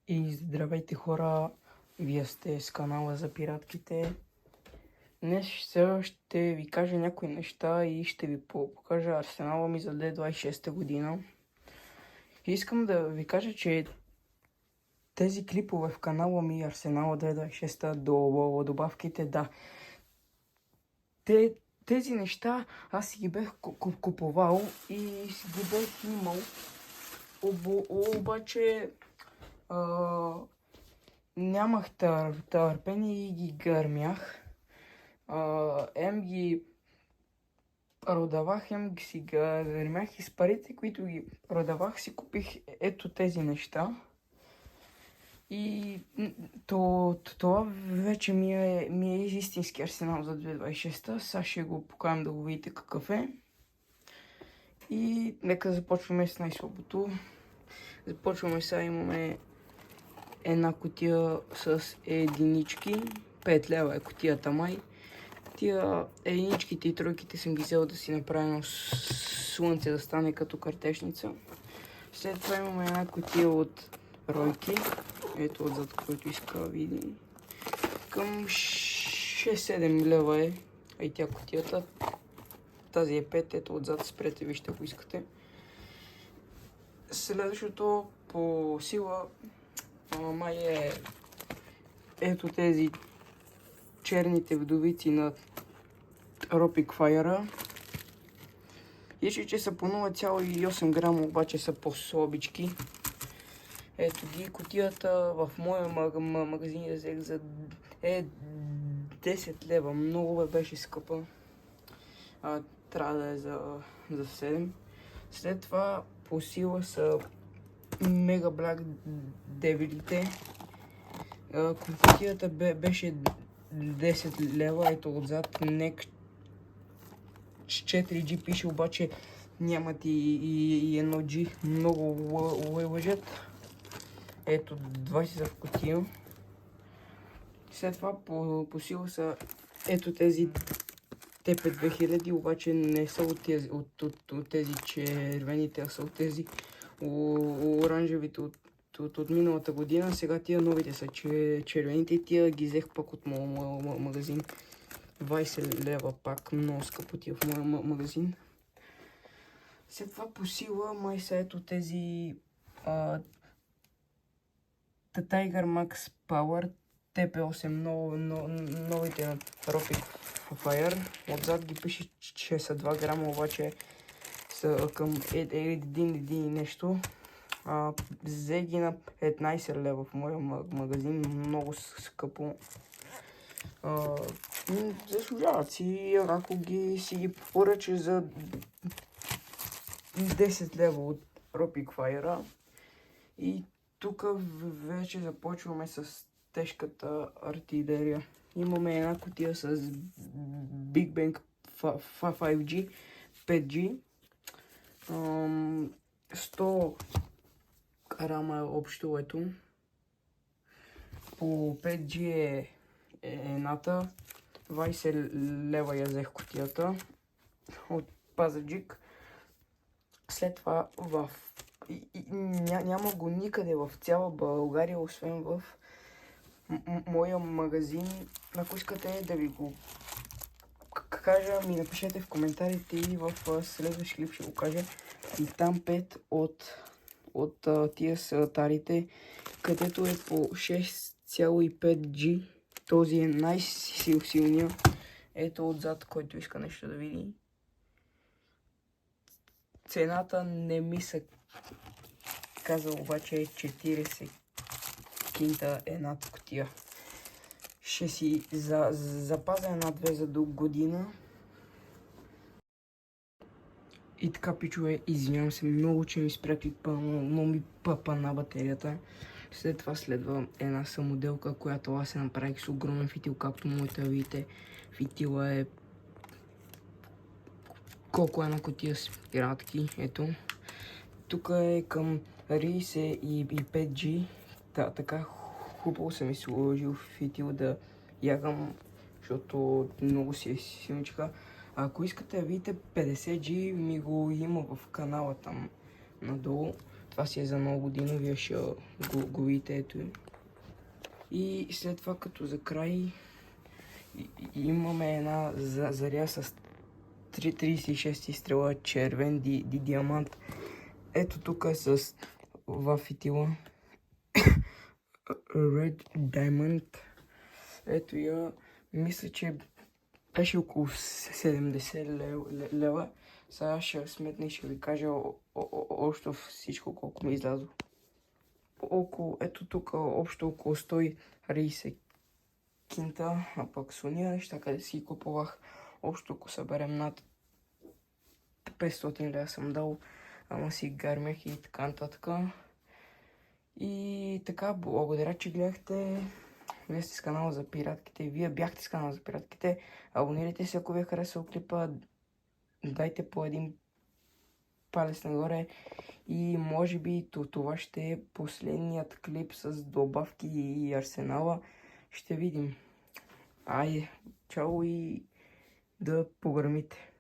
И здравейте хора, вие сте с канала за пиратките. Днес ще ви кажа някои неща и ще ви покажа арсенала ми за 2026 година. Искам да ви кажа, че тези клипове в канала ми Арсенала 2026 до добавките, да. Тези неща аз си ги бех купувал и си ги бех имал. Обаче нямах търпение и ги гърмях. Ем ги продавах, ем ги си гърмях и с парите, които ги продавах, си купих ето тези неща. И това вече ми е истински арсенал за 2026. Сега ще го покажем да го видите какъв е. И нека започваме с най-слабото. Започваме сега, имаме една кутия с единички. 5 лева е кутията май. Тия единичките и тройките съм ги взел да си направя на слънце да стане като картешница. След това имаме една кутия от ройки. Ето отзад, който иска да види. Към 6-7 лева е. И тя кутията. Тази е 5, ето отзад, спрете, вижте ако искате. Следващото по сила май е ето тези черните вдовици на Tropic Fire. Вижте, че са по 0,8 грама, обаче са по-слабички. Ето ги, кутията в моя магазин я взех за 10 лева. Много беше скъпа. Трябва да е за 7. След това по сила са Mega Black Devil-ите. Кутията беше 10 лева, ето отзад NEC 4G пише, обаче нямат и едно G, много лъжат. Ето 20 за в кутия. След това по сила са ето тези TP2000, обаче не са от тези червените, а са от тези оранжевите от миналата година. Сега тия новите са червените, тия ги взех пък от моя магазин. 20 лева пак, много скъпо тия в моя магазин. След това по сила май са ето тези Tiger Max Power TP8, новите на Tropic Fire. Отзад ги пише, че са 2 грама, обаче са към 1 и нещо. Взе ги на 15 лева в моя магазин, много скъпо. Заслужават си, ако си ги поръчаш за 10 лева от Tropic Fire. И тук вече започваме с тежката артилерия. Имаме една кутия с Big Bang 5G, 5G. 100 грама е общо, ето. По 5G е едната. 20 лева я взех кутията от Пазарджик. След това няма го никъде в цяла България, освен в моя магазин. Ако искате да ви го кажа, ми напишете в коментарите и в следващия клип ще го кажа. И там 5 от тия сатарите, където е по 6,5G. Този е най-силния. Ето отзад, който иска нещо да види. Цената не ми се каза, обаче е 40 кинта едната кутия. Ще си запазя една-две за до година. И така, пичове, извинявам се много, че ми спря клипа, но ми пъпа на батерията. След това следва една самоделка, която аз се направих с огромен фитил, както моята, видите. Фитила е колко една кутия с пиратки, ето. Тук е към рис и 5G. Така хубаво съм ми сложил фитил да ягам, защото много си е силничка. Ако искате да видите 50G, ми го има в канала там надолу. Това си е за нова година, вие ще го видите, ето. И след това като за край имаме една заря с 36 стрела червен диамант. Ето тук е с фитила Red Diamond. Ето я, мисля, че беше около 70 лева. Сега ще сметна и ще ви кажа общо всичко колко ми излязло. Ето тук общо около 130 кинта, а пък с уния неща, къде си купувах, общо ако съберем над 500 лева съм дал, ама си гармех и така нататък. И така, благодаря, че гледахте. Вие сте с канала за пиратките. Вие бяхте с канала за пиратките. Абонирайте се, ако ви е харесал клипа. Дайте по един палец нагоре. И може би това ще е последният клип с добавки и арсенала. Ще видим. Айде, чао и да погърмите.